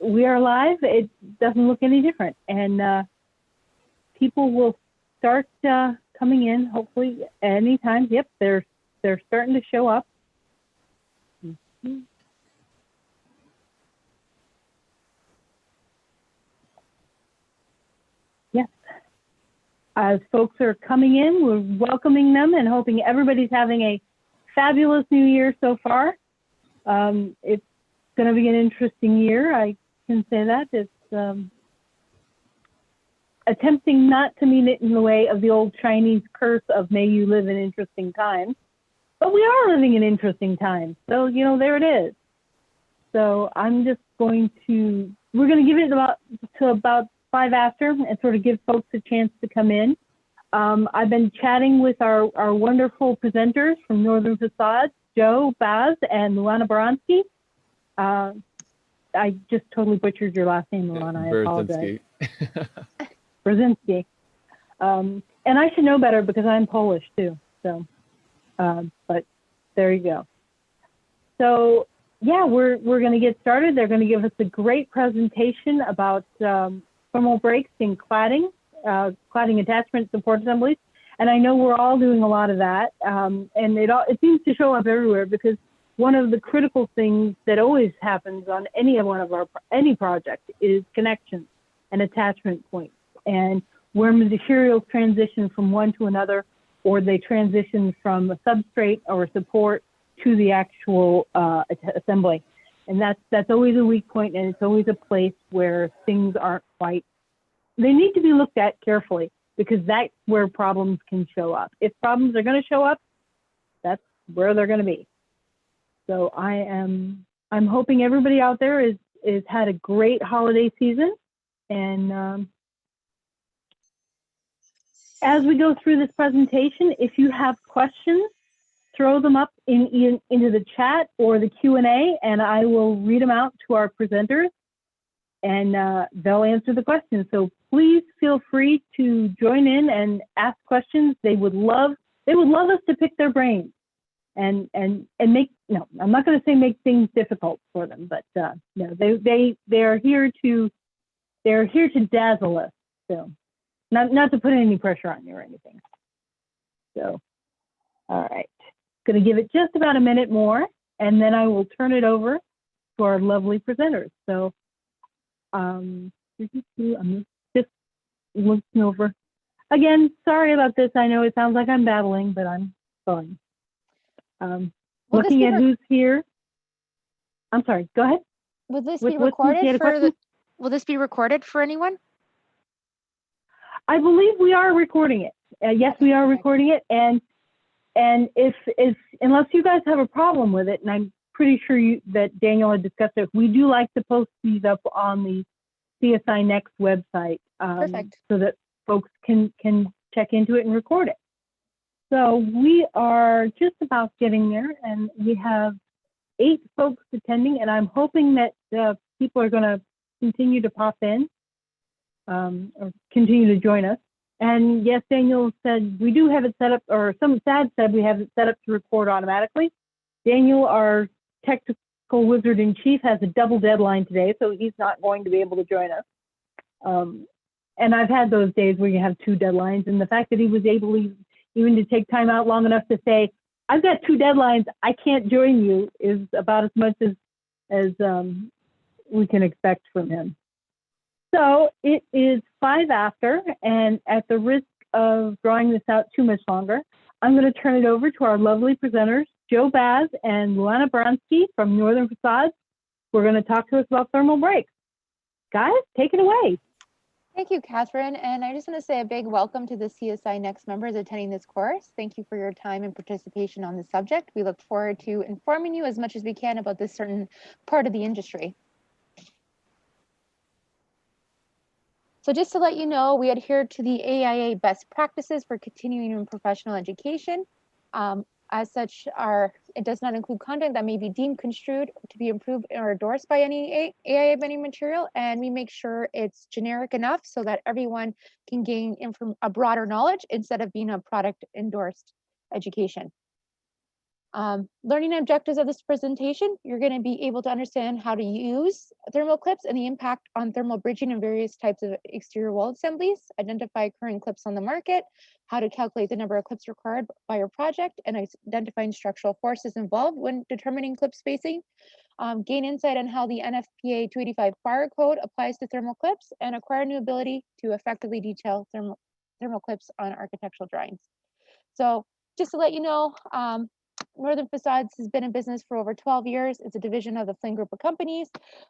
we are live. It doesn't look any different, and people will start coming in hopefully anytime. Yep, they're starting to show up. Mm-hmm. Yes, as folks are coming in, we're welcoming them and hoping everybody's having a fabulous new year so far. It's going to be an interesting year. I can say that. It's attempting not to mean it in the way of the old Chinese curse of may you live in interesting times, but we are living in interesting times. So, you know, there it is. So I'm just we're going to give it about 5 after and sort of give folks a chance to come in. I've been chatting with our wonderful presenters from Northern Facades, Joe Baz and Luana Buratynski. I just totally butchered your last name, Luana. I apologize. Buratynski. And I should know better because I'm Polish too. So, but there you go. So yeah, we're going to get started. They're going to give us a great presentation about thermal breaks in cladding, cladding attachment support assemblies. And I know we're all doing a lot of that. And it seems to show up everywhere because one of the critical things that always happens on any project is connections and attachment points. And where materials transition from one to another, or they transition from a substrate or a support to the actual assembly. And that's always a weak point, and it's always a place where things aren't quite, they need to be looked at carefully because that's where problems can show up. If problems are going to show up, that's where they're going to be. So I'm hoping everybody out there is had a great holiday season, and as we go through this presentation, if you have questions, throw them up into the chat or the Q&A, and I will read them out to our presenters, and they'll answer the questions. So please feel free to join in and ask questions. They would love us to pick their brains and make, no, I'm not going to say make things difficult for them, but no, they're here to dazzle us. So. Not to put any pressure on you or anything. So, all right. Going to give it just about a minute more, and then I will turn it over to our lovely presenters. So, I'm just looking over. Again, sorry about this. I know it sounds like I'm babbling, but I'm fine. Looking at who's here. I'm sorry. Go ahead. Will this be recorded will this be recorded for anyone? I believe we are recording it. Yes, we are recording it, and if unless you guys have a problem with it, and I'm pretty sure that Daniel had discussed it, we do like to post these up on the CSINext website, so that folks can check into it and record it. So we are just about getting there, and we have 8 folks attending, and I'm hoping that people are going to continue to pop in. Or continue to join us. And yes, Daniel said we do have it set up, or some Sad said we have it set up to record automatically. Daniel, our technical wizard in chief, has a double deadline today, so he's not going to be able to join us. And I've had those days where you have 2 deadlines, and the fact that he was able even to take time out long enough to say, I've got 2 deadlines, I can't join you, is about as much as we can expect from him. So it is 5 after, and at the risk of drawing this out too much longer, I'm going to turn it over to our lovely presenters, Joe Baz and Luana Buratynski from Northern Facades. We're going to talk to us about thermal breaks. Guys, take it away. Thank you, Catherine. And I just want to say a big welcome to the CSINext members attending this course. Thank you for your time and participation on this subject. We look forward to informing you as much as we can about this certain part of the industry. So just to let you know, we adhere to the AIA best practices for continuing and professional education. As such, it does not include content that may be deemed construed to be improved or endorsed by any AIA bending material, and we make sure it's generic enough so that everyone can gain a broader knowledge instead of being a product endorsed education. Learning objectives of this presentation, you're going to be able to understand how to use thermal clips and the impact on thermal bridging and various types of exterior wall assemblies, identify current clips on the market, how to calculate the number of clips required by your project, and identifying structural forces involved when determining clip spacing. Gain insight on how the NFPA 285 fire code applies to thermal clips, and acquire new ability to effectively detail thermal clips on architectural drawings. So just to let you know, Northern Facades has been in business for over 12 years. It's a division of the Flynn Group of companies.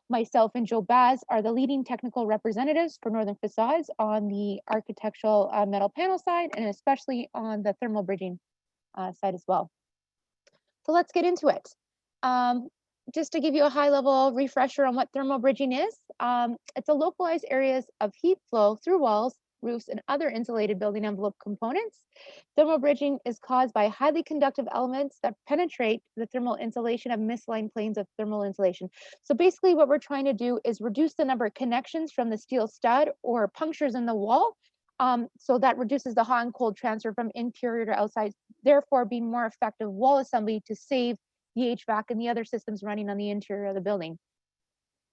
Myself and Joe Baz are the leading technical representatives for Northern Facades on the architectural metal panel side, and especially on the thermal bridging side as well. So let's get into it. Just to give you a high level refresher on what thermal bridging is, it's a localized areas of heat flow through walls, roofs, and other insulated building envelope components. Thermal bridging is caused by highly conductive elements that penetrate the thermal insulation of misaligned planes of thermal insulation. So basically what we're trying to do is reduce the number of connections from the steel stud or punctures in the wall. So that reduces the hot and cold transfer from interior to outside, therefore being more effective wall assembly to save the HVAC and the other systems running on the interior of the building.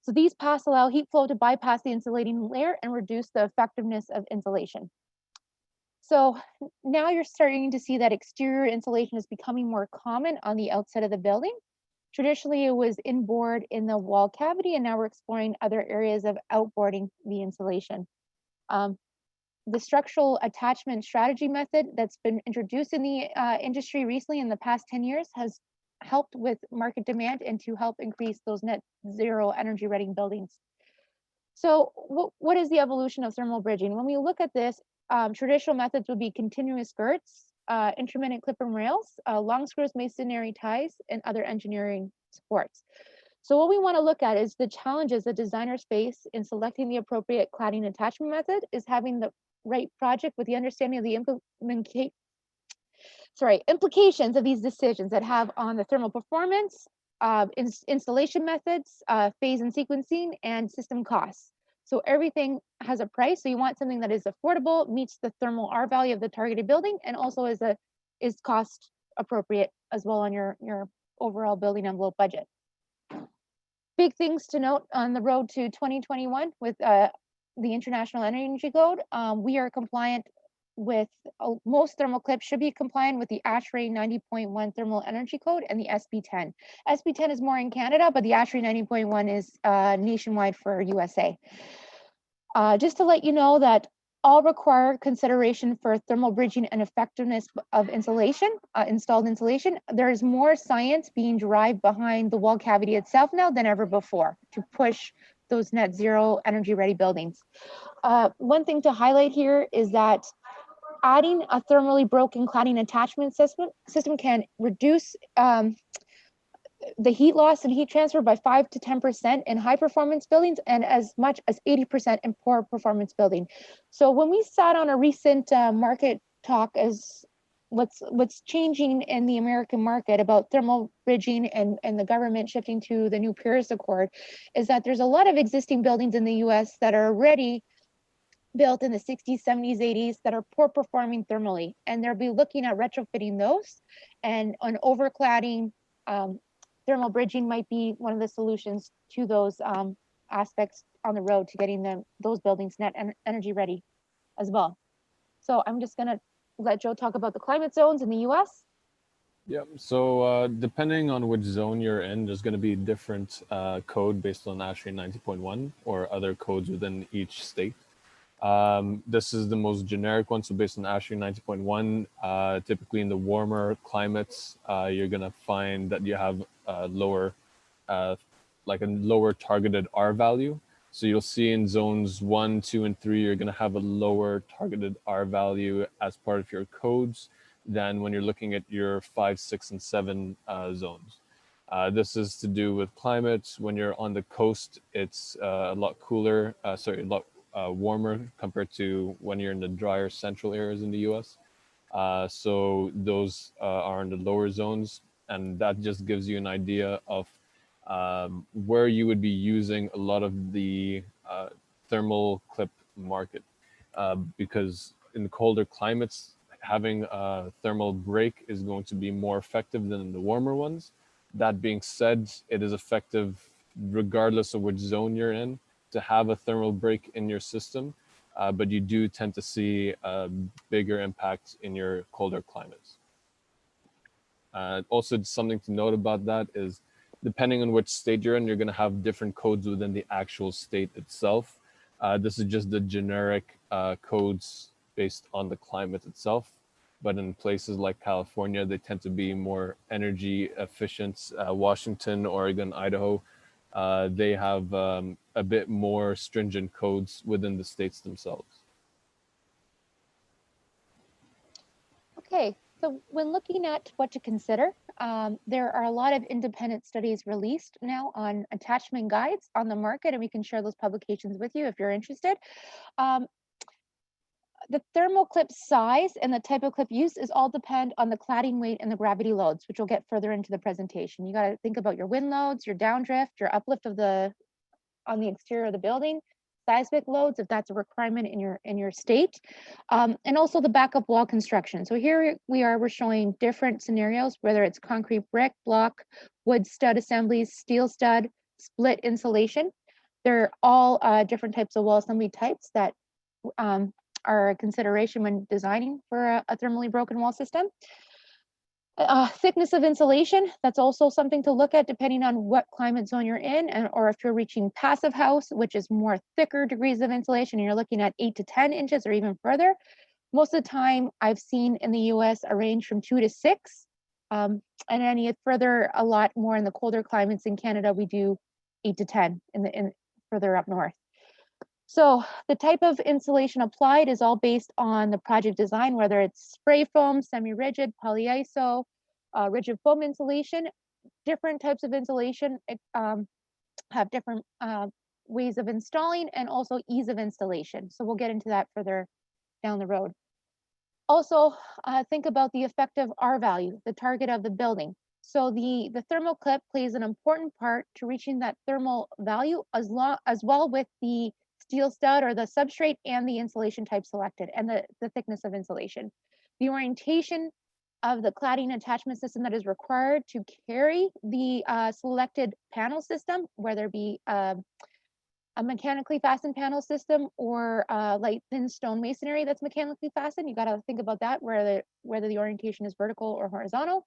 So these paths allow heat flow to bypass the insulating layer and reduce the effectiveness of insulation. So now you're starting to see that exterior insulation is becoming more common on the outside of the building. Traditionally, it was inboard in the wall cavity, and now we're exploring other areas of outboarding the insulation. The structural attachment strategy method that's been introduced in the industry recently in the past 10 years has helped with market demand and to help increase those net zero energy ready buildings. So what is the evolution of thermal bridging? When we look at this, traditional methods would be continuous skirts, intermittent clip and rails, long screws, masonry ties, and other engineering supports. So what we want to look at is the challenges that designers face in selecting the appropriate cladding attachment method is having the right project with the understanding of the implications of these decisions that have on the thermal performance, installation methods, phase and sequencing, and system costs. So everything has a price. So you want something that is affordable, meets the thermal R value of the targeted building, and also is cost appropriate as well on your overall building envelope budget. Big things to note on the road to 2021 with the International Energy Code. We are compliant with most thermal clips should be compliant with the ASHRAE 90.1 Thermal Energy Code and the SB10. SB10 is more in Canada, but the ASHRAE 90.1 is nationwide for USA. Just to let you know that all require consideration for thermal bridging and effectiveness of insulation, installed insulation. There is more science being derived behind the wall cavity itself now than ever before to push those net zero energy ready buildings. One thing to highlight here is that adding a thermally broken cladding attachment system can reduce the heat loss and heat transfer by 5 to 10% in high performance buildings and as much as 80% in poor performance building. So when we sat on a recent market talk as what's changing in the American market about thermal bridging and the government shifting to the new Paris Accord is that there's a lot of existing buildings in the US that are already built in the 60s, 70s, 80s that are poor performing thermally, and they'll be looking at retrofitting those, and on overcladding, thermal bridging might be one of the solutions to those aspects on the road to getting those buildings net energy ready as well. So I'm just gonna let Joe talk about the climate zones in the US. Yeah, so depending on which zone you're in, there's going to be different code based on ASHRAE 90.1 or other codes within each state. This is the most generic one, so based on ASHRAE 90.1, typically in the warmer climates, you're gonna find that you have lower targeted R value. So you'll see in zones 1, 2, and 3, you're gonna have a lower targeted R value as part of your codes than when you're looking at your 5, 6, and 7 zones. This is to do with climate. When you're on the coast, it's a lot cooler, warmer compared to when you're in the drier central areas in the US. So those are in the lower zones, and that just gives you an idea of where you would be using a lot of the thermal clip market. Because in colder climates, having a thermal break is going to be more effective than the warmer ones. That being said, it is effective regardless of which zone you're in to have a thermal break in your system, but you do tend to see a bigger impact in your colder climates. Also, something to note about that is depending on which state you're in, you're going to have different codes within the actual state itself. This is just the generic codes based on the climate itself. But in places like California, they tend to be more energy efficient. Washington, Oregon, Idaho, they have a bit more stringent codes within the states themselves. Okay, so when looking at what to consider, there are a lot of independent studies released now on attachment guides on the market, and we can share those publications with you if you're interested. The thermal clip size and the type of clip used is all depend on the cladding weight and the gravity loads, which we'll get further into the presentation. You got to think about your wind loads, your downdrift, your uplift of on the exterior of the building, seismic loads, if that's a requirement in your state, and also the backup wall construction. So here we're showing different scenarios, whether it's concrete brick, block, wood stud assemblies, steel stud, split insulation. They're all different types of wall assembly types that are a consideration when designing for a thermally broken wall system. Thickness of insulation, that's also something to look at depending on what climate zone you're in, or if you're reaching passive house, which is more thicker degrees of insulation, and you're looking at 8 to 10 inches or even further. Most of the time I've seen in the US a range from 2 to 6, and any further, a lot more in the colder climates. In Canada, we do 8 to 10 in further up north. So the type of insulation applied is all based on the project design, whether it's spray foam, semi-rigid, polyiso, rigid foam insulation. Different types of insulation have different ways of installing and also ease of installation. So we'll get into that further down the road. Also, think about the effective R value, the target of the building. So the thermal clip plays an important part to reaching that thermal value as well with the steel stud or the substrate and the insulation type selected and the thickness of insulation. The orientation of the cladding attachment system that is required to carry the selected panel system, whether it be a mechanically fastened panel system or light thin stone masonry that's mechanically fastened. You got to think about that, whether the orientation is vertical or horizontal.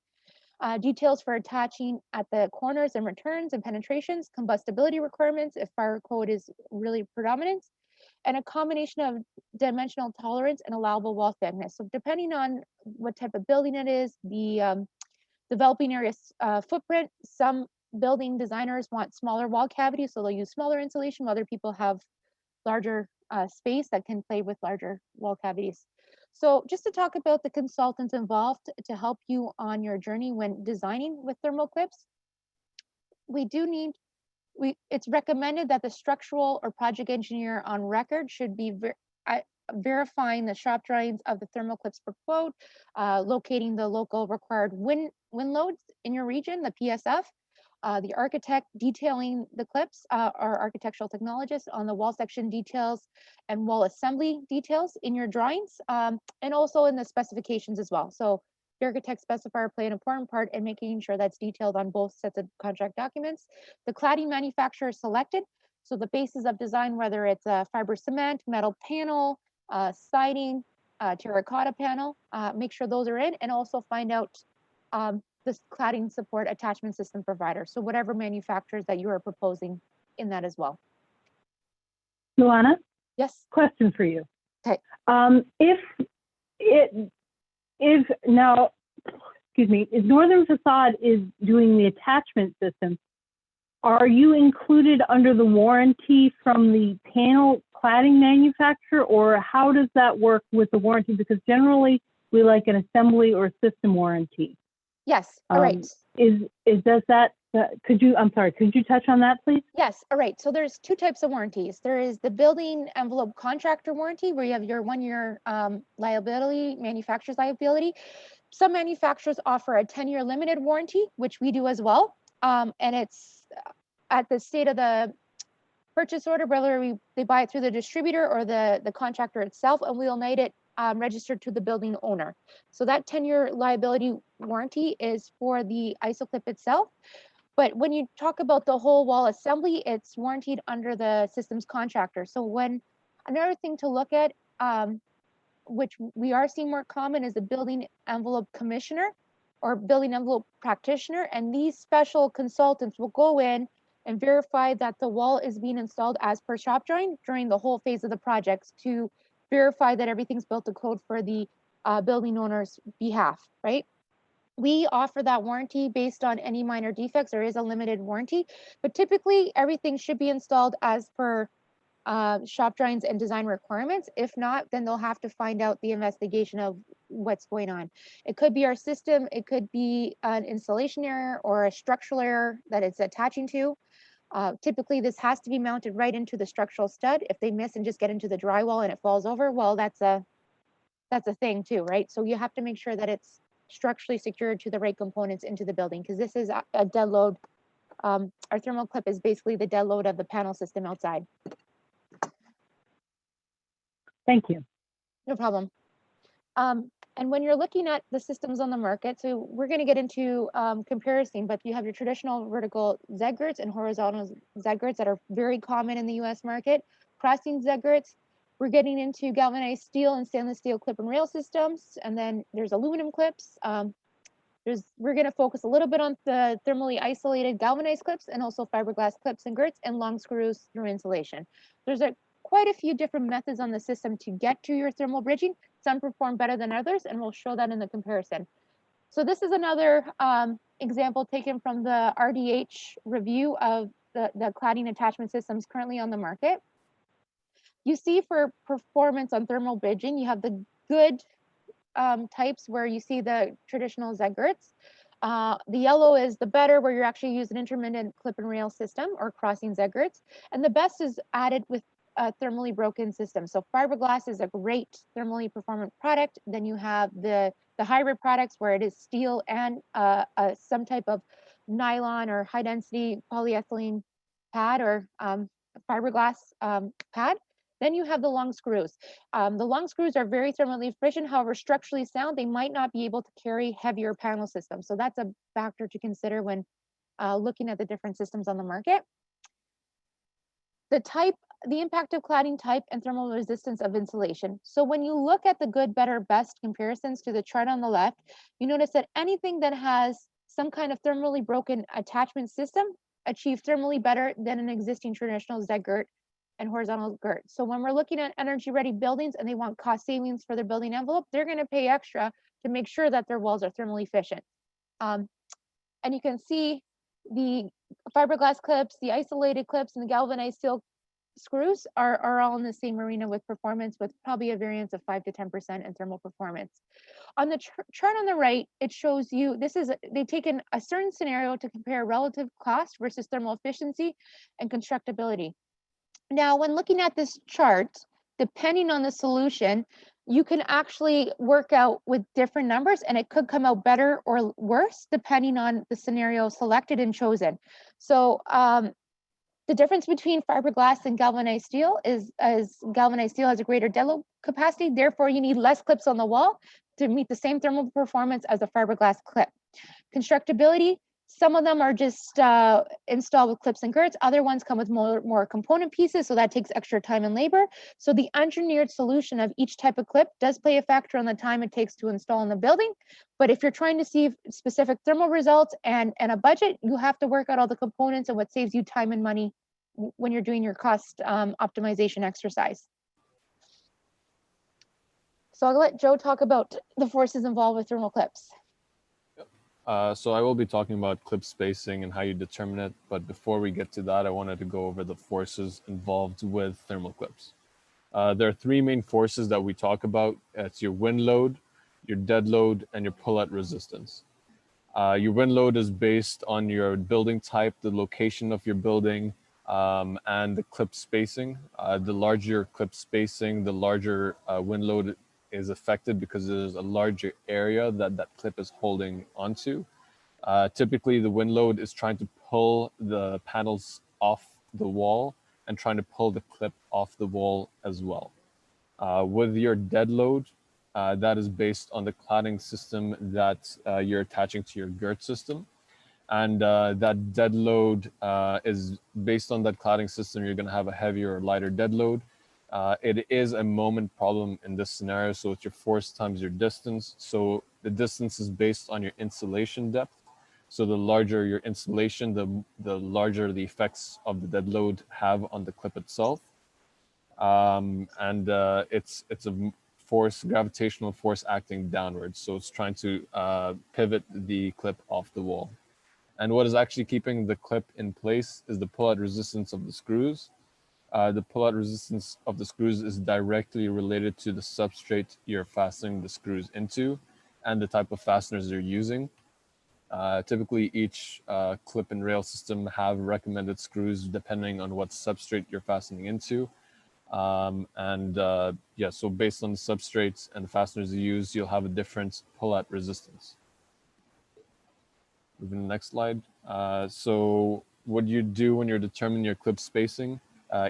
Details for attaching at the corners and returns and penetrations, combustibility requirements if fire code is really predominant, and a combination of dimensional tolerance and allowable wall thickness. So depending on what type of building it is, the developing area footprint, some building designers want smaller wall cavities, so they'll use smaller insulation, while other people have larger space that can play with larger wall cavities. So just to talk about the consultants involved to help you on your journey when designing with thermal clips, it's recommended that the structural or project engineer on record should be verifying the shop drawings of the thermal clips per quote, locating the local required wind loads in your region, the PSF, the architect detailing the clips, or architectural technologist on the wall section details and wall assembly details in your drawings, and also in the specifications as well. So the architect specifier play an important part in making sure that's detailed on both sets of contract documents. The cladding manufacturer is selected. So the basis of design, whether it's a fiber cement, metal panel, siding, terracotta panel, make sure those are in, and also find out the cladding support attachment system provider. So whatever manufacturers that you are proposing in that as well. Luana? Yes. Question for you. Okay. If Northern Facade is doing the attachment system, are you included under the warranty from the panel cladding manufacturer, or how does that work with the warranty? Because generally we like an assembly or system warranty. Yes, all right. Could you touch on that, please? Yes, all right. So there's two types of warranties. There is the building envelope contractor warranty, where you have your 1-year liability, manufacturer's liability. Some manufacturers offer a 10-year limited warranty, which we do as well. And it's at the state of the purchase order, whether they buy it through the distributor or the contractor itself, and we'll note it registered to the building owner. So that 10-year liability warranty is for the ISO clip itself. But when you talk about the whole wall assembly, it's warranted under the systems contractor. So when another thing to look at, which we are seeing more common, is the building envelope commissioner or building envelope practitioner. And these special consultants will go in and verify that the wall is being installed as per shop drawing during the whole phase of the project to verify that everything's built to code for the building owner's behalf, right? We offer that warranty based on any minor defects. There is a limited warranty, but typically everything should be installed as per shop drawings and design requirements. If not, then they'll have to find out the investigation of what's going on. It could be our system, it could be an installation error or a structural error that it's attaching to. Typically, this has to be mounted right into the structural stud. If they miss and just get into the drywall and it falls over, well, that's a thing too, right? So you have to make sure that it's structurally secured to the right components into the building, because this is a dead load. Our thermal clip is basically the dead load of the panel system outside. Thank you. No problem. And when you're looking at the systems on the market, so we're going to get into comparison, but you have your traditional vertical Z-girts and horizontal Z-girts that are very common in the US market. Crossing Z-girts, we're getting into galvanized steel and stainless steel clip and rail systems, and then there's aluminum clips. We're going to focus a little bit on the thermally isolated galvanized clips and also fiberglass clips and girts and long screws through insulation. There's quite a few different methods on the system to get to your thermal bridging. Some perform better than others, and we'll show that in the comparison. So this is another example taken from the RDH review of the cladding attachment systems currently on the market. You see for performance on thermal bridging, you have the good types where you see the traditional Z-girts. The yellow is the better, where you're actually using intermittent clip and rail system or crossing Z-girts. And the best is added with a thermally broken system. So fiberglass is a great thermally performant product. Then you have the hybrid products where it is steel and some type of nylon or high density polyethylene pad or fiberglass pad. Then you have the long screws. The long screws are very thermally efficient, however, structurally sound. They might not be able to carry heavier panel systems. So that's a factor to consider when looking at the different systems on the market. The impact of cladding type and thermal resistance of insulation. So when you look at the good, better, best comparisons to the chart on the left, you notice that anything that has some kind of thermally broken attachment system achieves thermally better than an existing traditional Z-girt and horizontal girt. So when we're looking at energy ready buildings and they want cost savings for their building envelope, they're going to pay extra to make sure that their walls are thermally efficient. And you can see the fiberglass clips, the isolated clips, and the galvanized steel screws are all in the same arena with performance, with probably a variance of 5 to 10% in thermal performance. On the chart on the right, it shows you, they've taken a certain scenario to compare relative cost versus thermal efficiency and constructability. Now, when looking at this chart, depending on the solution, you can actually work out with different numbers, and it could come out better or worse depending on the scenario selected and chosen. So the difference between fiberglass and galvanized steel is galvanized steel has a greater dead load capacity, therefore you need less clips on the wall to meet the same thermal performance as a fiberglass clip. Constructability, some of them are just installed with clips and girts, other ones come with more component pieces, so that takes extra time and labor. So the engineered solution of each type of clip does play a factor on the time it takes to install in the building. But if you're trying to see specific thermal results and a budget, you have to work out all the components and what saves you time and money when you're doing your cost optimization exercise. So I'll let Joe talk about the forces involved with thermal clips. So I will be talking about clip spacing and how you determine it. But before we get to that, I wanted to go over the forces involved with thermal clips. There are three main forces that we talk about. It's your wind load, your dead load, and your pull-out resistance. Your wind load is based on your building type, the location of your building, and the clip spacing. The larger your clip spacing, the larger wind load is affected because there's a larger area that clip is holding onto. Typically, the wind load is trying to pull the panels off the wall and trying to pull the clip off the wall as well. With your dead load, that is based on the cladding system that you're attaching to your girt system. And that dead load is based on that cladding system. You're going to have a heavier or lighter dead load. It is a moment problem in this scenario. So it's your force times your distance. So the distance is based on your insulation depth. So the larger your insulation, the larger the effects of the dead load have on the clip itself. It's a force, gravitational force acting downwards. So it's trying to pivot the clip off the wall. And what is actually keeping the clip in place is the pull-out resistance of the screws. The pull-out resistance of the screws is directly related to the substrate you're fastening the screws into and the type of fasteners you're using. Typically, each clip and rail system have recommended screws depending on what substrate you're fastening into. Yeah, so based on the substrates and fasteners you use, you'll have a different pull-out resistance. Moving to the next slide. So what you do when you're determining your clip spacing,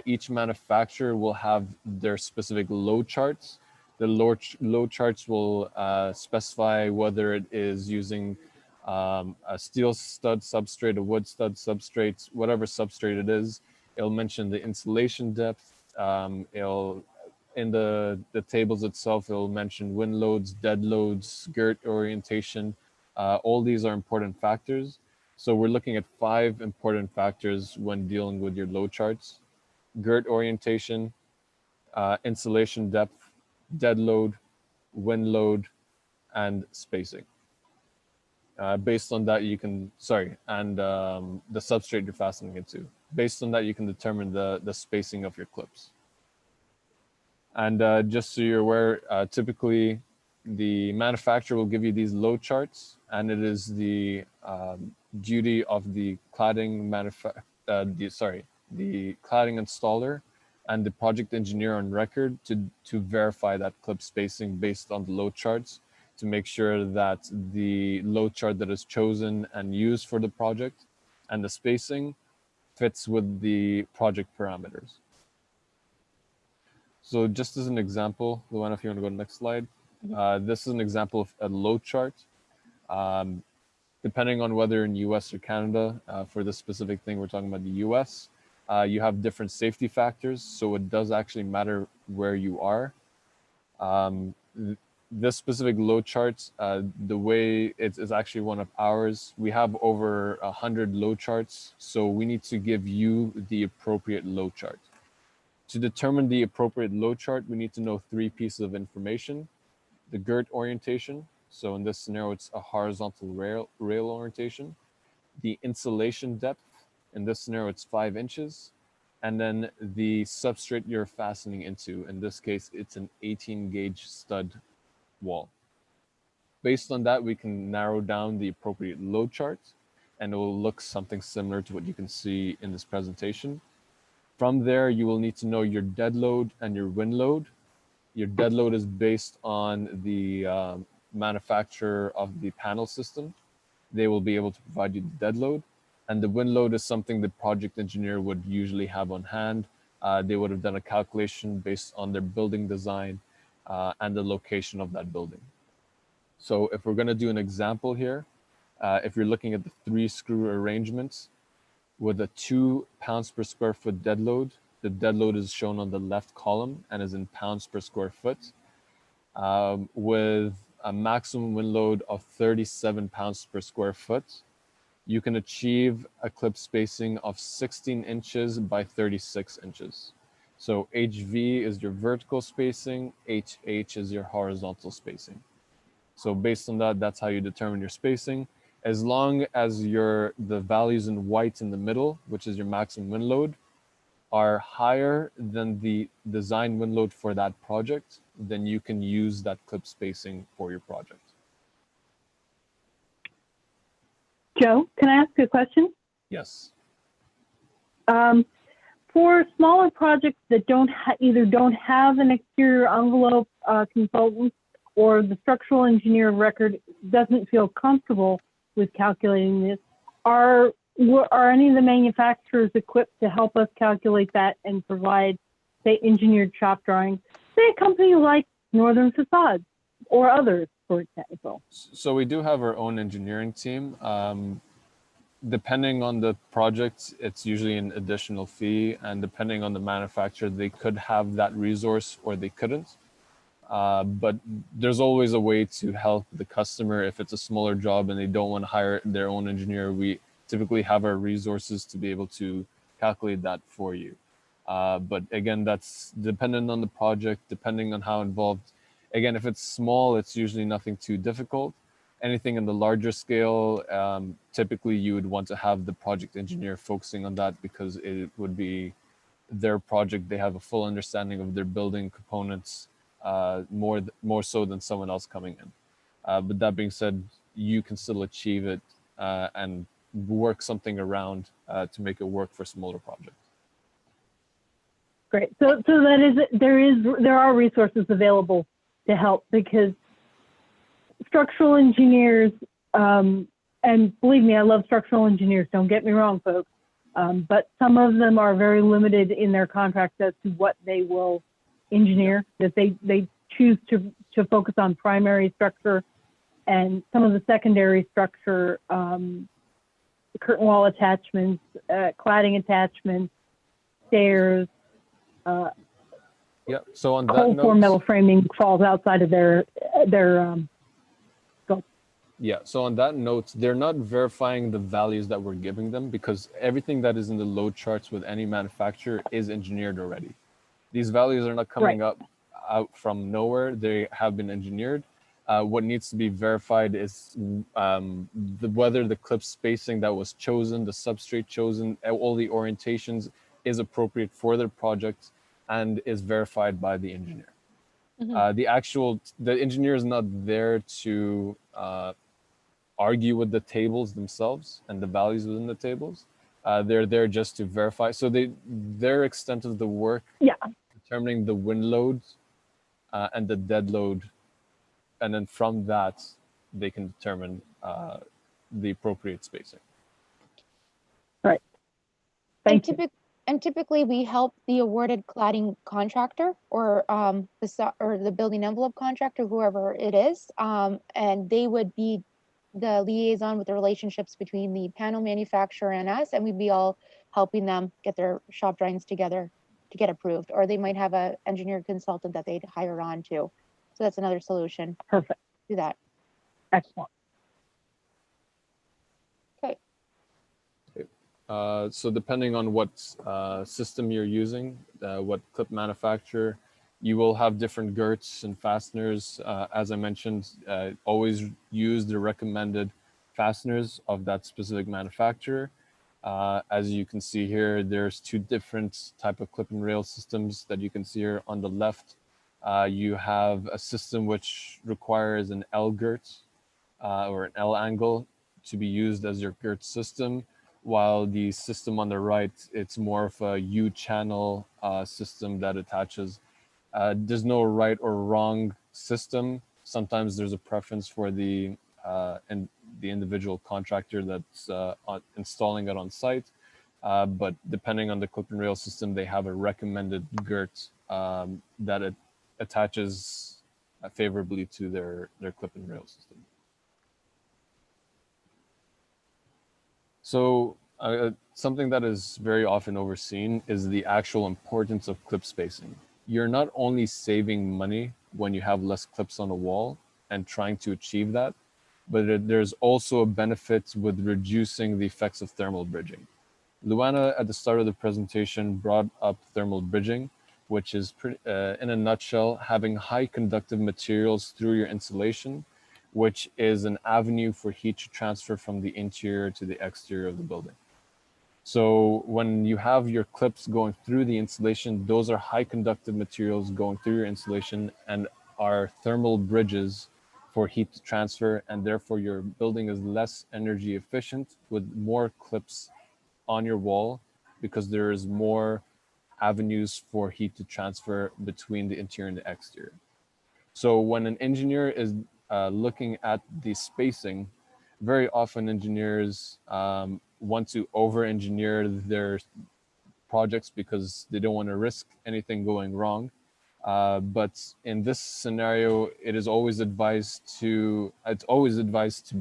each manufacturer will have their specific load charts. The load charts will specify whether it is using a steel stud substrate, a wood stud substrate, whatever substrate it is. It'll mention the insulation depth. In the tables itself, it'll mention wind loads, dead loads, girt orientation. All these are important factors. So we're looking at 5 important factors when dealing with your load charts: girt orientation, insulation depth, dead load, wind load, and spacing. Based on that, you can, the substrate you're fastening it to. Based on that, you can determine the spacing of your clips. And just so you're aware, typically the manufacturer will give you these load charts, and it is the duty of the cladding the cladding installer and the project engineer on record to verify that clip spacing based on the load charts, to make sure that the load chart that is chosen and used for the project and the spacing fits with the project parameters. So just as an example, Luana, if you want to go to the next slide. This is an example of a load chart. Depending on whether in US or Canada, for this specific thing, we're talking about the US, you have different safety factors. So it does actually matter where you are. This specific load chart, the way it is actually one of ours, we have over 100 load charts. So we need to give you the appropriate load chart. To determine the appropriate load chart, we need to know 3 pieces of information: the girt orientation. So in this scenario, it's a horizontal rail orientation. The insulation depth. In this scenario, it's 5 inches. And then the substrate you're fastening into. In this case, it's an 18-gauge stud wall. Based on that, we can narrow down the appropriate load chart, and it will look something similar to what you can see in this presentation. From there, you will need to know your dead load and your wind load. Your dead load is based on the manufacturer of the panel system. They will be able to provide you the dead load. And the wind load is something the project engineer would usually have on hand. They would have done a calculation based on their building design and the location of that building. So if we're going to do an example here, if you're looking at the 3 screw arrangements, with a 2 pounds per square foot dead load, the dead load is shown on the left column and is in pounds per square foot. With a maximum wind load of 37 pounds per square foot, you can achieve a clip spacing of 16 inches by 36 inches. So HV is your vertical spacing, HH is your horizontal spacing. So based on that, that's how you determine your spacing. As long as the values in white in the middle, which is your maximum wind load, are higher than the design wind load for that project, then you can use that clip spacing for your project. Joe, can I ask you a question? Yes. For smaller projects that either don't have an exterior envelope consultant, or the structural engineer of record doesn't feel comfortable with calculating this, are any of the manufacturers equipped to help us calculate that and provide, say, engineered shop drawings? Say a company like Northern Facades. or others, for example? So we do have our own engineering team. Depending on the project, it's usually an additional fee, and depending on the manufacturer, they could have that resource or they couldn't. But there's always a way to help the customer if it's a smaller job and they don't want to hire their own engineer. We typically have our resources to be able to calculate that for you. But again, that's dependent on the project, depending on how involved. Again, if it's small, it's usually nothing too difficult. Anything in the larger scale, typically you would want to have the project engineer focusing on that because it would be their project. They have a full understanding of their building components, more so than someone else coming in. But that being said, you can still achieve it and work something around to make it work for smaller projects. Great. So there are resources available to help, because structural engineers, and believe me, I love structural engineers, don't get me wrong, folks, but some of them are very limited in their contracts as to what they will engineer, that they choose to focus on primary structure and some of the secondary structure, curtain wall attachments, cladding attachments, stairs, Yeah. So on that cold note, form metal framing falls outside of their scope. yeah. So on that note, they're not verifying the values that we're giving them because everything that is in the load charts with any manufacturer is engineered already. These values are not coming up out from nowhere. They have been engineered. What needs to be verified is whether the clip spacing that was chosen, the substrate chosen, all the orientations is appropriate for their project and is verified by the engineer. The engineer is not there to argue with the tables themselves and the values within the tables. They're there just to verify. So their extent of the work, determining the wind load and the dead load, and then from that they can determine the appropriate spacing. Right. Thank you. And typically we help the awarded cladding contractor or the building envelope contractor, whoever it is, and they would be the liaison with the relationships between the panel manufacturer and us, and we'd be all helping them get their shop drawings together to get approved, or they might have an engineer consultant that they'd hire on to. So that's another solution. Perfect. Do that. Excellent. Okay. So depending on what system you're using, what clip manufacturer, you will have different girts and fasteners. As I mentioned, always use the recommended fasteners of that specific manufacturer. As you can see here, there's two different type of clip and rail systems that you can see here. On the left, you have a system which requires an L girt or an L angle to be used as your girt system, while the system on the right, it's more of a U channel system that attaches. There's no right or wrong system. Sometimes there's a preference for the individual contractor that's installing it on site. But depending on the clip and rail system, they have a recommended girt that it attaches favorably to their clip and rail system. So something that is very often overseen is the actual importance of clip spacing. You're not only saving money when you have less clips on a wall and trying to achieve that, but there's also a benefit with reducing the effects of thermal bridging. Luana, at the start of the presentation, brought up thermal bridging, which is, in a nutshell, having high conductive materials through your insulation, which is an avenue for heat to transfer from the interior to the exterior of the building. So when you have your clips going through the insulation, those are high conductive materials going through your insulation and are thermal bridges for heat to transfer, and therefore your building is less energy efficient with more clips on your wall because there is more avenues for heat to transfer between the interior and the exterior. So when an engineer is looking at the spacing, very often engineers want to over-engineer their projects because they don't want to risk anything going wrong. But in this scenario, it's always advised to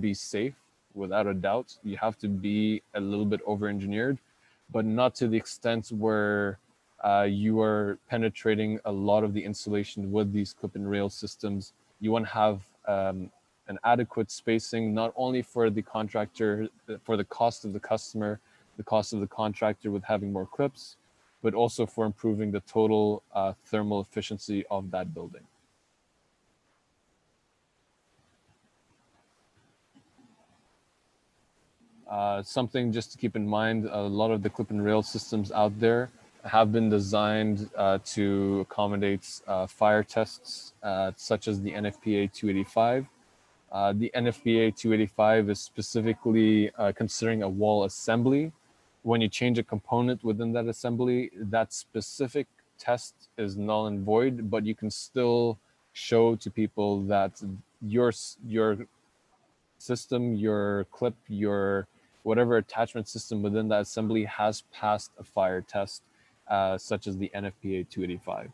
be safe, without a doubt. You have to be a little bit over-engineered, but not to the extent where you are penetrating a lot of the insulation with these clip and rail systems. You want to have an adequate spacing, not only for the contractor, for the cost of the customer, the cost of the contractor with having more clips, but also for improving the total thermal efficiency of that building. Something just to keep in mind, a lot of the clip and rail systems out there have been designed to accommodate fire tests, such as the NFPA 285. The NFPA 285 is specifically considering a wall assembly. When you change a component within that assembly, that specific test is null and void, but you can still show to people that your system, your clip, your whatever attachment system within that assembly has passed a fire test, such as the NFPA 285.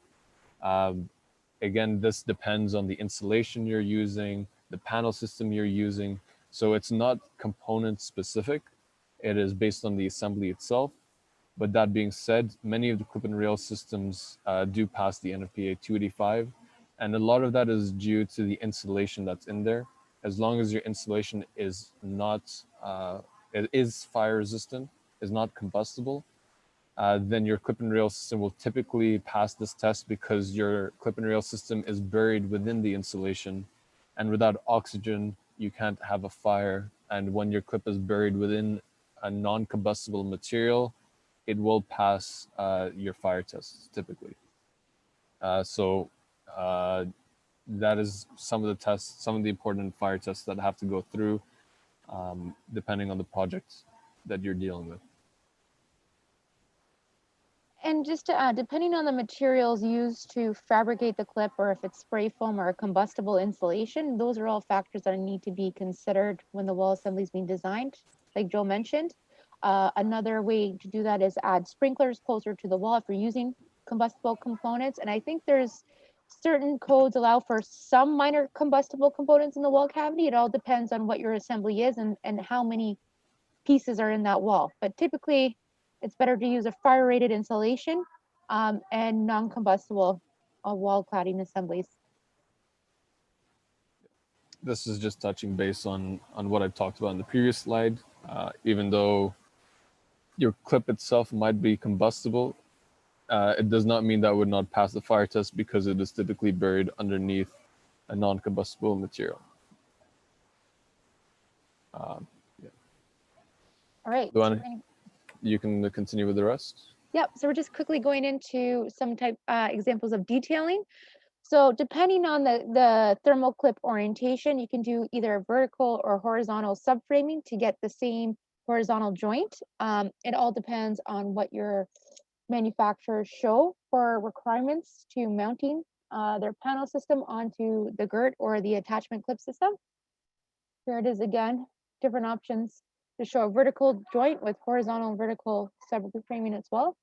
Again, this depends on the insulation you're using, the panel system you're using. So it's not component specific. It is based on the assembly itself. But that being said, many of the clip and rail systems do pass the NFPA 285. And a lot of that is due to the insulation that's in there. As long as your insulation is not, it is fire resistant, is not combustible, then your clip and rail system will typically pass this test because your clip and rail system is buried within the insulation, and without oxygen, you can't have a fire. And when your clip is buried within a non-combustible material, it will pass your fire tests typically. So that is some of the tests, some of the important fire tests that have to go through depending on the project that you're dealing with. And just to add, depending on the materials used to fabricate the clip, or if it's spray foam or a combustible insulation, those are all factors that need to be considered when the wall assembly is being designed, like Joe mentioned. Another way to do that is add sprinklers closer to the wall if you're using combustible components. And I think there's certain codes allow for some minor combustible components in the wall cavity. It all depends on what your assembly is and how many pieces are in that wall. But typically, it's better to use a fire-rated insulation and non-combustible wall cladding assemblies. This is just touching base on what I talked about in the previous slide. Even though your clip itself might be combustible, it does not mean that would not pass the fire test because it is typically buried underneath a non-combustible material. Yeah. All right. Luana, you can continue with the rest. Yep. So we're just quickly going into some examples of detailing. So depending on the thermal clip orientation, you can do either vertical or horizontal subframing to get the same horizontal joint. It all depends on what your manufacturers show for requirements to mounting their panel system onto the girt or the attachment clip system. Here it is again, different options to show a vertical joint with horizontal and vertical subframing as well.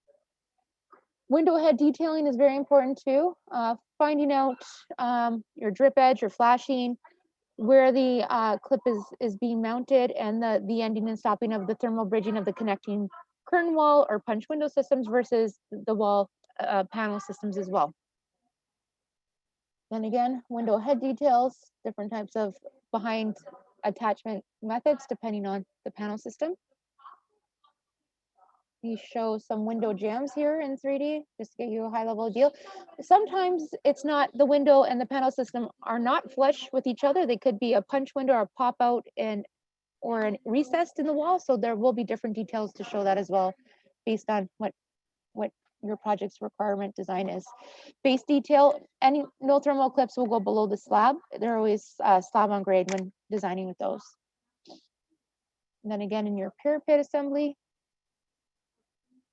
Window head detailing is very important too. Finding out your drip edge, your flashing, where the clip is being mounted, and the ending and stopping of the thermal bridging of the connecting curtain wall or punch window systems versus the wall panel systems as well. Then again, window head details, different types of behind attachment methods depending on the panel system. We show some window jambs here in 3D, just to give you a high level deal. Sometimes it's not, the window and the panel system are not flush with each other. They could be a punch window or pop out or an recessed in the wall. So there will be different details to show that as well, based on what your project's requirement design is. Base detail, no thermal clips will go below the slab. They're always slab on grade when designing with those. And then again, in your parapet assembly,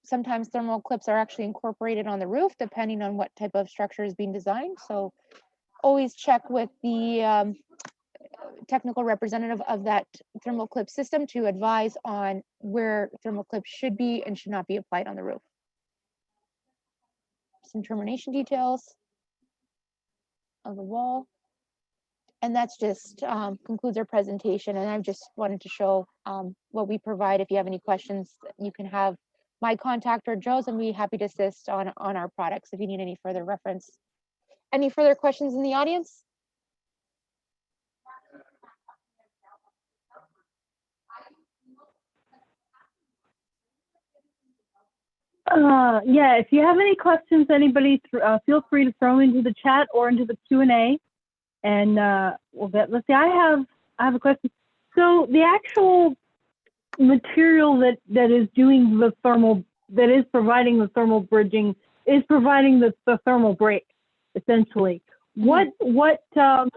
sometimes thermal clips are actually incorporated on the roof depending on what type of structure is being designed. So always check with the technical representative of that thermal clip system to advise on where thermal clips should be and should not be applied on the roof. Some termination details. of the wall. And that's just concludes our presentation. And I just wanted to show what we provide. If you have any questions, you can have my contact or Joe's, and we'd be happy to assist on our products if you need any further reference. Any further questions in the audience? Yeah, if you have any questions, anybody, feel free to throw into the chat or into the Q&A, and we'll get. Let's see. I have a question. So the actual material that is doing the thermal, that is providing the thermal bridging, is providing the thermal break, essentially. What now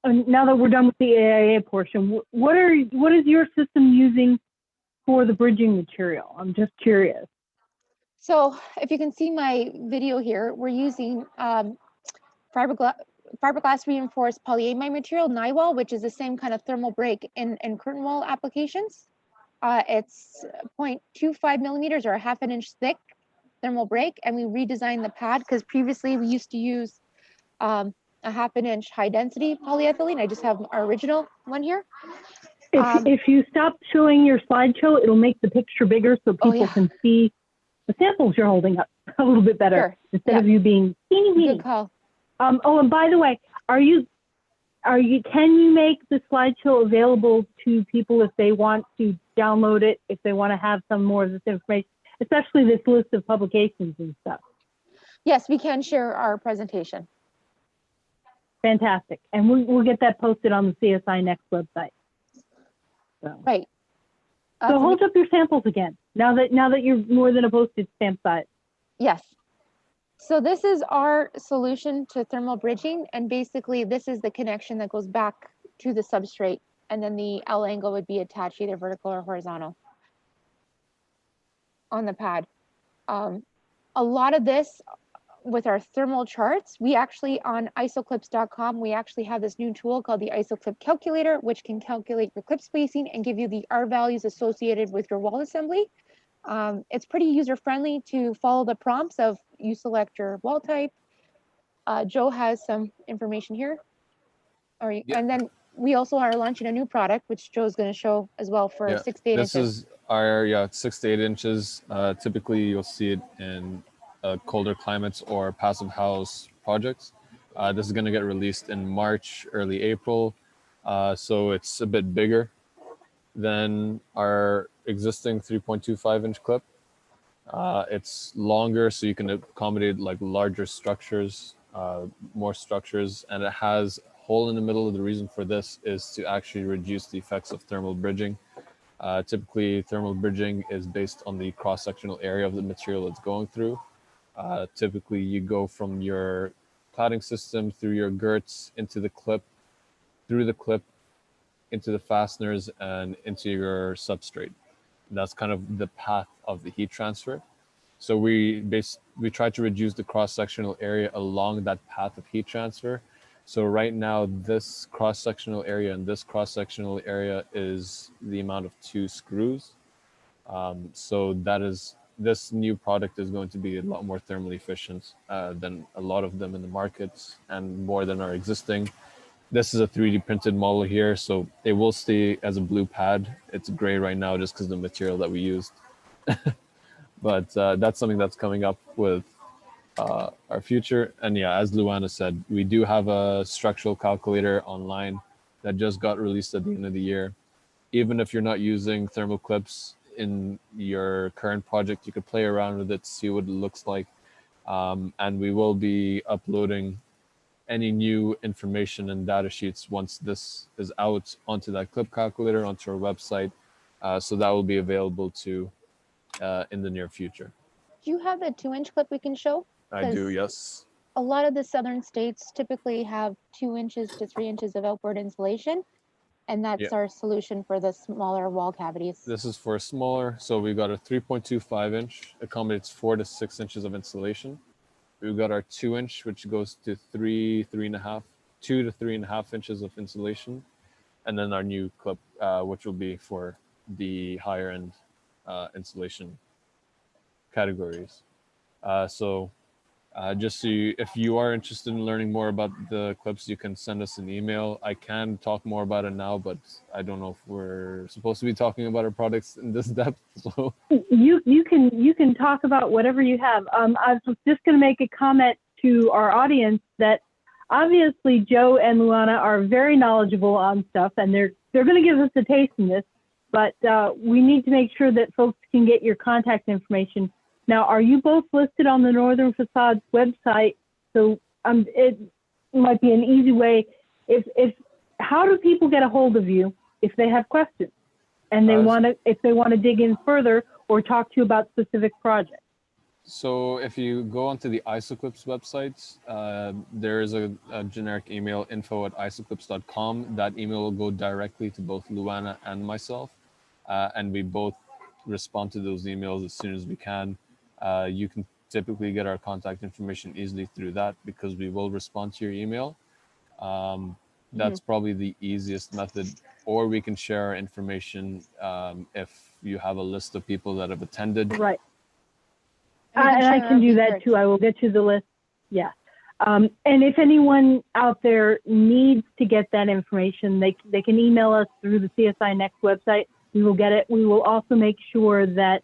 that we're done with the AIA portion, what is your system using for the bridging material? I'm just curious. So if you can see my video here, we're using fiberglass reinforced polyamide material, nylon, which is the same kind of thermal break in curtain wall applications. It's 0.25 millimeters or a half an inch thick thermal break, and we redesigned the pad because previously we used to use a half an inch high density polyethylene. I just have our original one here. If you stop showing your slideshow, it'll make the picture bigger so people can see the samples you're holding up a little bit better instead of you being teeny. Good call. Oh, and by the way, can you make the slideshow available to people if they want to download it, if they want to have some more of this information, especially this list of publications and stuff? Yes, we can share our presentation. Fantastic. And we'll get that posted on the CSINext website. So. Right. So hold up your samples again, now that you're more than a postage stamp size. Yes. So this is our solution to thermal bridging, and basically this is the connection that goes back to the substrate, and then the L angle would be attached either vertical or horizontal on the pad. A lot of this with our thermal charts, we actually on isoclips.com, we actually have this new tool called the isoclip calculator, which can calculate your clip spacing and give you the R values associated with your wall assembly. It's pretty user-friendly to follow the prompts of you select your wall type. Joe has some information here. And then we also are launching a new product, which Joe's going to show as well for 6 to 8 inches. This is our 6 to 8 inches. Typically, you'll see it in colder climates or passive house projects. This is going to get released in March, early April. So it's a bit bigger than our existing 3.25 inch clip. It's longer, so you can accommodate like larger structures, more structures, and it has a hole in the middle. The reason for this is to actually reduce the effects of thermal bridging. Typically, thermal bridging is based on the cross-sectional area of the material it's going through. Typically, you go from your cladding system through your girts into the clip, through the clip, into the fasteners, and into your substrate. And that's kind of the path of the heat transfer. So we try to reduce the cross-sectional area along that path of heat transfer. So right now, this cross-sectional area and this cross-sectional area is the amount of 2 screws. So this new product is going to be a lot more thermally efficient than a lot of them in the markets and more than our existing. This is a 3D printed model here, so it will stay as a blue pad. It's gray right now just because of the material that we used. But that's something that's coming up with our future. And yeah, as Luana said, we do have a structural calculator online that just got released at the end of the year. Even if you're not using thermal clips in your current project, you could play around with it, see what it looks like. And we will be uploading any new information and data sheets once this is out onto that clip calculator, onto our website. So that will be available too in the near future. Do you have a 2-inch clip we can show? I do, yes. A lot of the southern states typically have 2 inches to 3 inches of outboard insulation, and that's our solution for the smaller wall cavities. This is for smaller. So we've got a 3.25 inch, accommodates 4 to 6 inches of insulation. We've got our 2 inch, which goes to 2 to 3.5 inches of insulation. And then our new clip, which will be for the higher end insulation categories. So Just so you, if you are interested in learning more about the clips, you can send us an email. I can talk more about it now, but I don't know if we're supposed to be talking about our products in this depth. So You can talk about whatever you have. I was just going to make a comment to our audience that obviously Joe and Luana are very knowledgeable on stuff, and they're going to give us a taste in this. But we need to make sure that folks can get your contact information. Now, are you both listed on the Northern Facades website? So it might be an easy way. How do people get a hold of you if they have questions and if they want to dig in further or talk to you about specific projects? So if you go onto the IsoClips website, there is a generic email, info@isoclips.com. That email will go directly to both Luana and myself, and we both respond to those emails as soon as we can. You can typically get our contact information easily through that because we will respond to your email. That's probably the easiest method, or we can share our information if you have a list of people that have attended. Right. And I can do that too. I will get you the list. Yeah. And if anyone out there needs to get that information, they can email us through the CSINext website. We will get it. We will also make sure that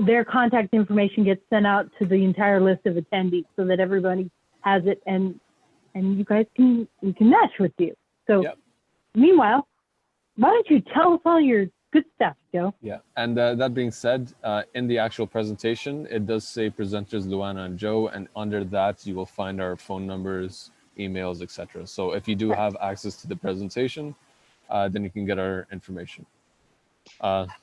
their contact information gets sent out to the entire list of attendees so that everybody has it and you guys we can match with you. So Meanwhile, why don't you tell us all your good stuff, Joe? Yeah, and that being said, in the actual presentation, it does say presenters Luana and Joe, and under that you will find our phone numbers, emails, etc. So if you do have access to the presentation, then you can get our information.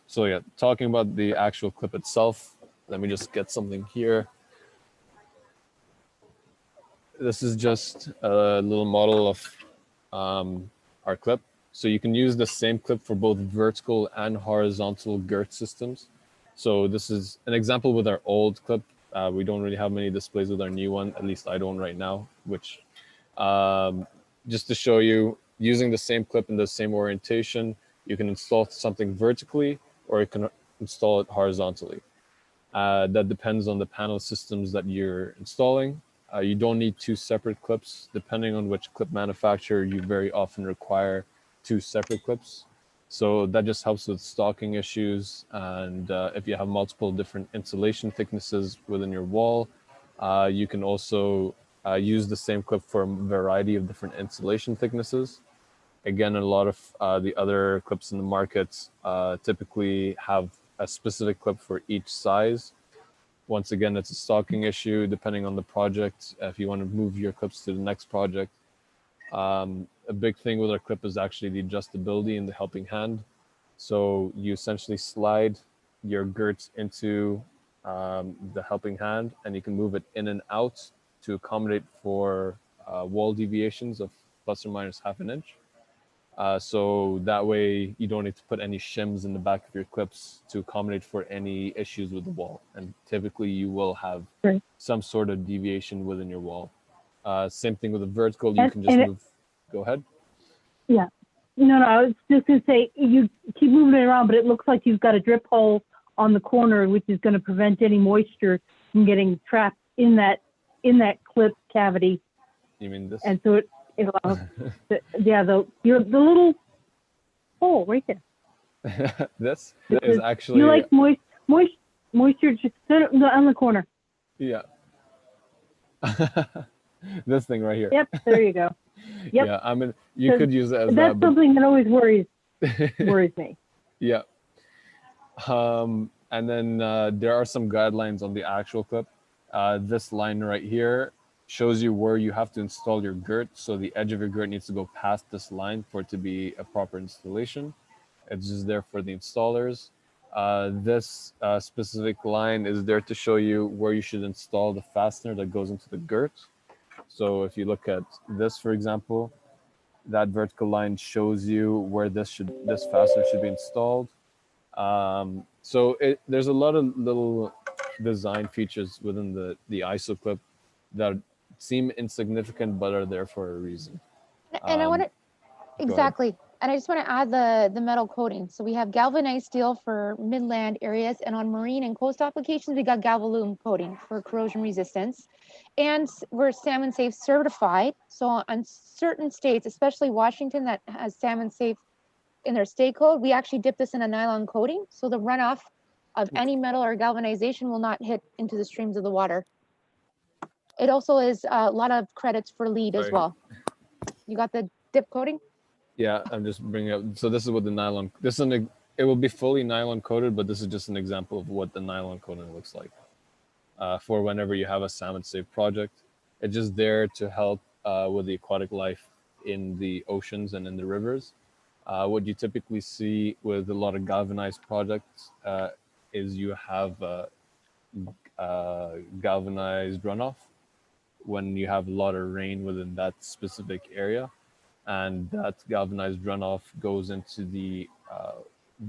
So yeah, talking about the actual clip itself, let me just get something here. This is just a little model of our clip. So you can use the same clip for both vertical and horizontal girt systems. So this is an example with our old clip. We don't really have many displays with our new one, at least I don't right now, which just to show you, using the same clip in the same orientation, you can install something vertically or you can install it horizontally. That depends on the panel systems that you're installing. You don't need two separate clips. Depending on which clip manufacturer, you very often require two separate clips. So that just helps with stocking issues. And if you have multiple different insulation thicknesses within your wall, you can also use the same clip for a variety of different insulation thicknesses. Again, a lot of the other clips in the market typically have a specific clip for each size. Once again, it's a stocking issue depending on the project. If you want to move your clips to the next project, a big thing with our clip is actually the adjustability in the helping hand. So you essentially slide your girts into the helping hand, and you can move it in and out to accommodate for wall deviations of plus or minus half an inch. So that way you don't need to put any shims in the back of your clips to accommodate for any issues with the wall. And typically you will have some sort of deviation within your wall. Same thing with a vertical, you can just move. Go ahead. Yeah. No, I was just going to say, you keep moving it around, but it looks like you've got a drip hole on the corner, which is going to prevent any moisture from getting trapped in that clip cavity. You mean this? And so it allows, the little hole right there. This is actually. You like moisture just on the corner. Yeah. This thing right here. Yep, there you go. Yep. Yeah, I mean, you could use it as that's that. Something that always worries me. Yeah. And then there are some guidelines on the actual clip. This line right here shows you where you have to install your girt. So the edge of your girt needs to go past this line for it to be a proper installation. It's just there for the installers. This specific line is there to show you where you should install the fastener that goes into the girt. So if you look at this, for example, that vertical line shows you where this fastener should be installed. So there's a lot of little design features within the ISO clip that seem insignificant but are there for a reason. And I want to exactly. And I just want to add the metal coating. So we have galvanized steel for midland areas, and on marine and coast applications, we got Galvalume coating for corrosion resistance. And we're salmon safe certified. So on certain states, especially Washington that has salmon safe in their state code, we actually dip this in a nylon coating. So the runoff of any metal or galvanization will not hit into the streams of the water. It also is a lot of credits for lead as well. You got the dip coating? Yeah, I'm just bringing up. So this is what the nylon. This is it will be fully nylon coated, but this is just an example of what the nylon coating looks like for whenever you have a salmon safe project. It's just there to help with the aquatic life in the oceans and in the rivers. What you typically see with a lot of galvanized projects is you have galvanized runoff when you have a lot of rain within that specific area. And that galvanized runoff goes into the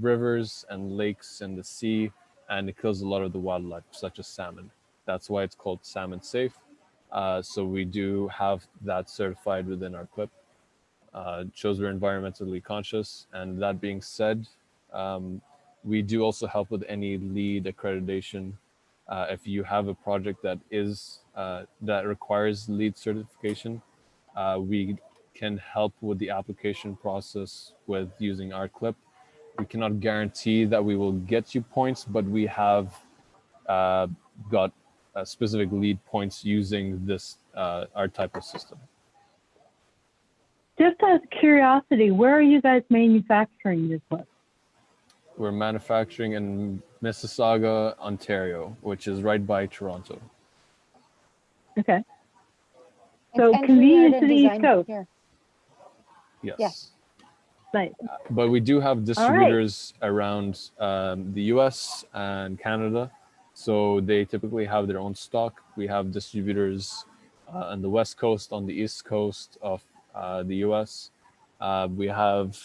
rivers and lakes and the sea, and it kills a lot of the wildlife, such as salmon. That's why it's called salmon safe. So we do have that certified within our clip. It shows we're environmentally conscious. And that being said, we do also help with any LEED accreditation. If you have a project that is that requires LEED certification, we can help with the application process with using our clip. We cannot guarantee that we will get you points, but we have got specific LEED points using this our type of system. Just out of curiosity, where are you guys manufacturing this one? We're manufacturing in Mississauga, Ontario, which is right by Toronto. Okay. So convenient to the East Coast. Here. Yes. Yeah. Nice. But we do have distributors around the US and Canada. So they typically have their own stock. We have distributors on the West Coast, on the East Coast of the US. We have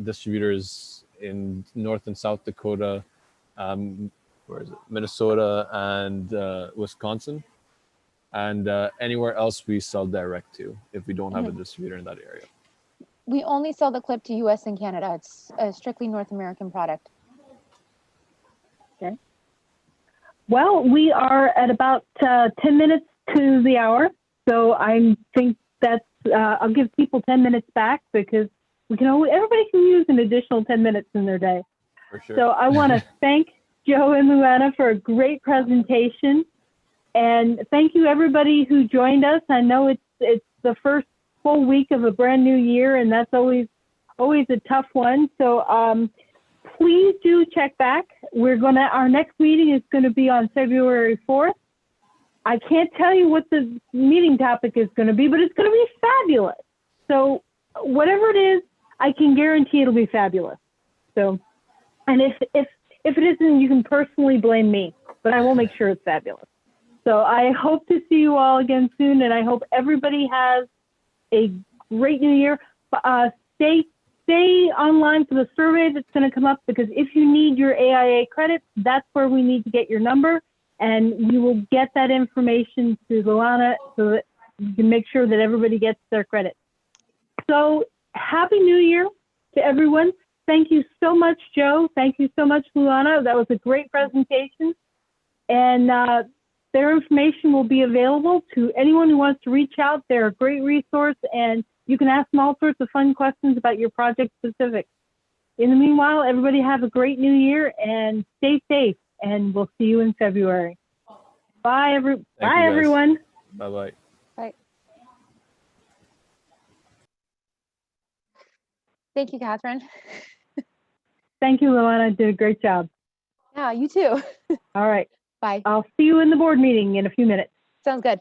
distributors in North and South Dakota, where is it? Minnesota and Wisconsin. And anywhere else we sell direct to if we don't have a distributor in that area. We only sell the clip to US and Canada. It's a strictly North American product. Okay. Well, we are at about 10 minutes to the hour. So I think that's, I'll give people 10 minutes back because we can everybody can use an additional 10 minutes in their day. For sure. So I want to thank Joe and Luana for a great presentation. And thank you everybody who joined us. I know it's the first full week of a brand new year, and that's always a tough one. So please do check back. Our next meeting is gonna be on February 4th. I can't tell you what the meeting topic is gonna be, but it's gonna be fabulous. So whatever it is, I can guarantee it'll be fabulous. So, and if it isn't, you can personally blame me, but I will make sure it's fabulous. So I hope to see you all again soon, and I hope everybody has a great new year. Stay online for the survey that's going to come up, because if you need your AIA credits, that's where we need to get your number, and you will get that information to Luana so that you can make sure that everybody gets their credit. So Happy New Year to everyone. Thank you so much, Joe. Thank you so much, Luana. That was a great presentation. And their information will be available to anyone who wants to reach out. They're a great resource, and you can ask them all sorts of fun questions about your project specifics. In the meanwhile, everybody have a great new year and stay safe, and we'll see you in February. Bye, everyone. Bye-bye. Bye. Thank you, Catherine. Thank you, Luana. Did a great job. Yeah, you too. All right. Bye. I'll see you in the board meeting in a few minutes. Sounds good.